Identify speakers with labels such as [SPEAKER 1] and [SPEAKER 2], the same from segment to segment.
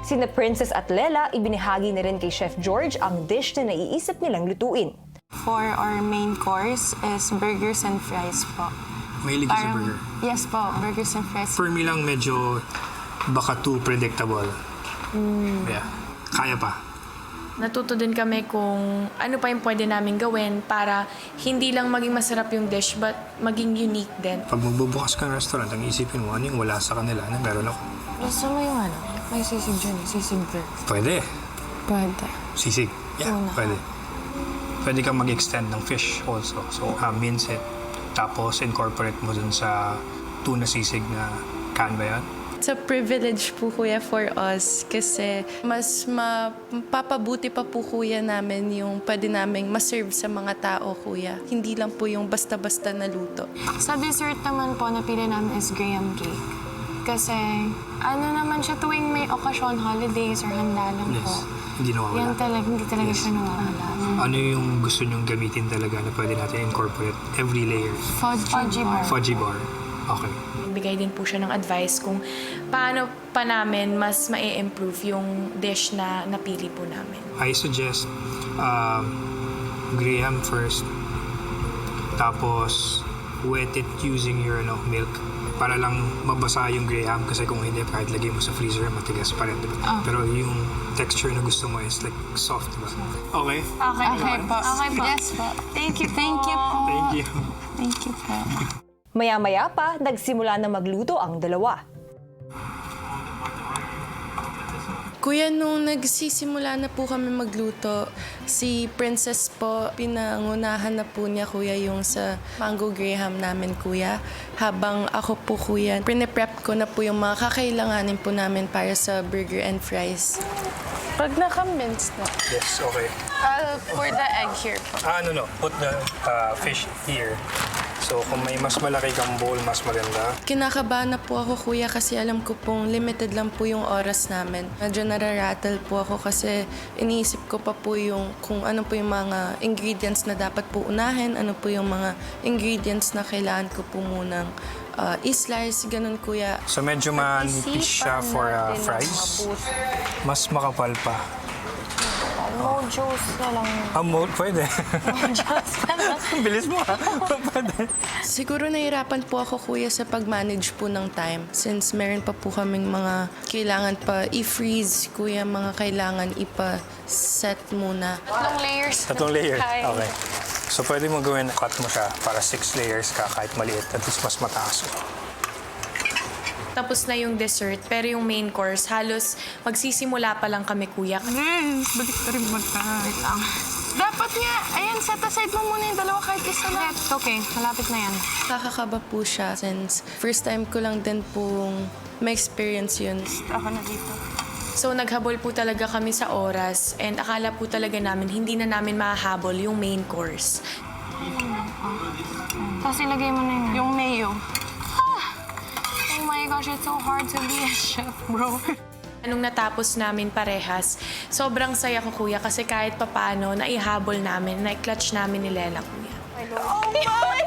[SPEAKER 1] Sina Princess at Lela, ibinahagi na rin kay Chef George ang dish na naiisip nilang lutuin.
[SPEAKER 2] For our main course is burgers and fries po.
[SPEAKER 3] Mahilig ka sa burger?
[SPEAKER 2] Yes po, burgers and fries.
[SPEAKER 3] For me lang medyo baka too predictable. Yeah. Kaya pa.
[SPEAKER 4] Natuto din kami kung ano pa yung pwede namin gawin para hindi lang maging masarap yung dish but maging unique din.
[SPEAKER 3] Pag magbubukas ka ng restaurant, ang isipin mo, ano yung wala sa kanila na meron ako?
[SPEAKER 2] Gusto mo yung ano? May sisig dyan, sisig burger.
[SPEAKER 3] Pwede.
[SPEAKER 2] Pwede.
[SPEAKER 3] Sisig. Yeah, pwede. Pwede kang mag-extend ng fish also. So, mince it. Tapos, incorporate mo dun sa tuna sisig na can ba yan?
[SPEAKER 5] It's a privilege po, Kuya, for us kasi mas mapapabuti pa po, Kuya, namin yung pwede naming maserve sa mga tao, Kuya. Hindi lang po yung basta-basta na luto.
[SPEAKER 2] Sa dessert naman po, napili namin is graham cake. Kasi, ano naman siya tuwing may okasyon, holidays, or handa lang po.
[SPEAKER 3] Hindi nawawala.
[SPEAKER 2] Yan talaga, hindi talaga siya nawawala.
[SPEAKER 3] Ano yung gusto nyong gamitin talaga na pwede natin incorporate every layer?
[SPEAKER 2] Fudgy bar.
[SPEAKER 3] Fudgy bar. Okay.
[SPEAKER 4] Bigay din po siya ng advice kung paano pa namin mas ma-improve yung dish na napili po namin.
[SPEAKER 3] I suggest graham first. Tapos, wet it using your milk. Para lang mabasa yung graham kasi kung hindi, kahit lagay mo sa freezer, matigas pa rin, diba? Pero yung texture na gusto mo is like soft, diba? Okay?
[SPEAKER 2] Okay po. Okay po. Yes po. Thank you po. Thank you po.
[SPEAKER 3] Thank you.
[SPEAKER 2] Thank you po.
[SPEAKER 1] Maya-maya pa, nagsimula na magluto ang dalawa.
[SPEAKER 5] Kuya, nung nagsisimula na po kami magluto, si Princess po, pinangunahan na po niya, Kuya, yung sa mango graham namin, Kuya. Habang ako po, Kuya, prep ko na po yung mga kakailanganin po namin para sa burger and fries. Pag naka-mince na.
[SPEAKER 3] Yes, okay.
[SPEAKER 5] I'll pour the egg here po.
[SPEAKER 3] No. Put the fish here. So, kung may mas malaki kang bowl, mas maganda.
[SPEAKER 5] Kinakabahan na po ako, Kuya, kasi alam ko pong limited lang po yung oras namin. Medyo nararattle po ako kasi iniisip ko pa po yung kung ano po yung mga ingredients na dapat po unahin, ano po yung mga ingredients na kailangan ko po munang i-slice, ganun, Kuya.
[SPEAKER 3] So, medyo manipis siya for fries. Mas makapal pa.
[SPEAKER 2] Mojos na lang.
[SPEAKER 3] Pwede.
[SPEAKER 2] Mojos na lang.
[SPEAKER 3] Bilis mo, ha? Pwede.
[SPEAKER 5] Siguro nahirapan po ako, Kuya, sa pag-manage po ng time. Since meron pa po kaming mga kailangan pa i-freeze, Kuya, mga kailangan ipa-set muna.
[SPEAKER 2] Tatlong layers.
[SPEAKER 3] Tatlong layer.
[SPEAKER 2] Hi.
[SPEAKER 3] Okay. So, pwede mo gawin, cut mo siya para 6 layers ka kahit maliit. At least mas mataas.
[SPEAKER 4] Tapos na yung dessert, pero yung main course, halos magsisimula pa lang kami, Kuya.
[SPEAKER 2] Balik ka rin Wait lang. Dapat nga, ayan, set aside mo muna yung dalawa kahit isa lang. Okay, malapit na yan.
[SPEAKER 5] Kakakaba po siya since first time ko lang din pong ma-experience yun.
[SPEAKER 2] Ako na dito.
[SPEAKER 4] So naghabol po talaga kami sa oras and akala po talaga namin hindi na namin mahahabol yung main course.
[SPEAKER 2] Tapos ilagay mo na yung mayo. Oh my gosh, it's so hard to be a chef, bro.
[SPEAKER 4] Nung natapos namin parehas, sobrang saya ko, Kuya, kasi kahit papaano, naihabol namin, na-clutch namin ni Lela, Kuya.
[SPEAKER 2] Oh my God!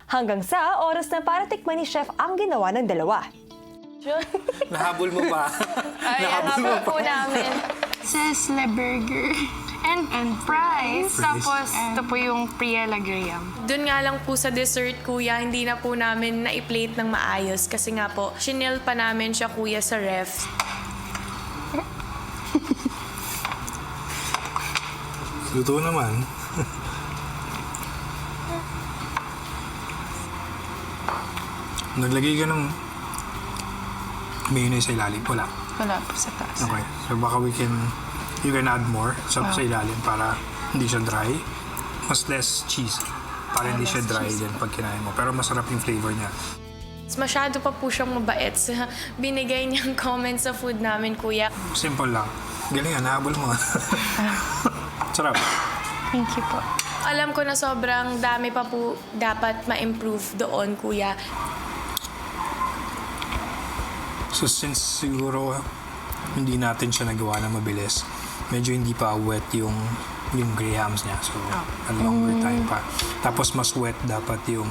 [SPEAKER 1] Hanggang sa oras na para tikman ni Chef ang ginawa ng dalawa.
[SPEAKER 3] Nahabol mo pa.
[SPEAKER 2] Habol po namin. Sesle burger. And fries. Tapos, ito po yung Priela Graham.
[SPEAKER 4] Doon nga lang po sa dessert, Kuya, hindi na po namin na-plate ng maayos kasi nga po, chinel pa namin siya, Kuya, sa ref.
[SPEAKER 3] Luto naman. Naglagay ka ng mayonnaise sa ilalim. Wala.
[SPEAKER 5] Wala po sa taas.
[SPEAKER 3] Okay. So baka you can add more sa ilalim para hindi siya dry. Mas less cheese. Para hindi siya dry din pag kinain mo. Pero masarap yung flavor niya.
[SPEAKER 4] Masyado pa po siyang mabait sa binigay niyang comments sa food namin, Kuya.
[SPEAKER 3] Simple lang. Galing nga, nahabol mo. Sarap.
[SPEAKER 5] Thank you po.
[SPEAKER 4] Alam ko na sobrang dami pa po dapat ma-improve doon, Kuya.
[SPEAKER 3] So since siguro hindi natin siya nagawa na mabilis, medyo hindi pa wet yung grahams niya. So, a longer time pa. Tapos mas wet dapat yung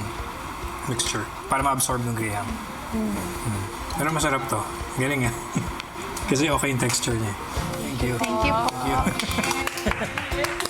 [SPEAKER 3] mixture para ma-absorb ng graham. Pero masarap to. Galing nga. Kasi okay yung texture niya. Thank you.
[SPEAKER 2] Thank you po.
[SPEAKER 3] Thank you.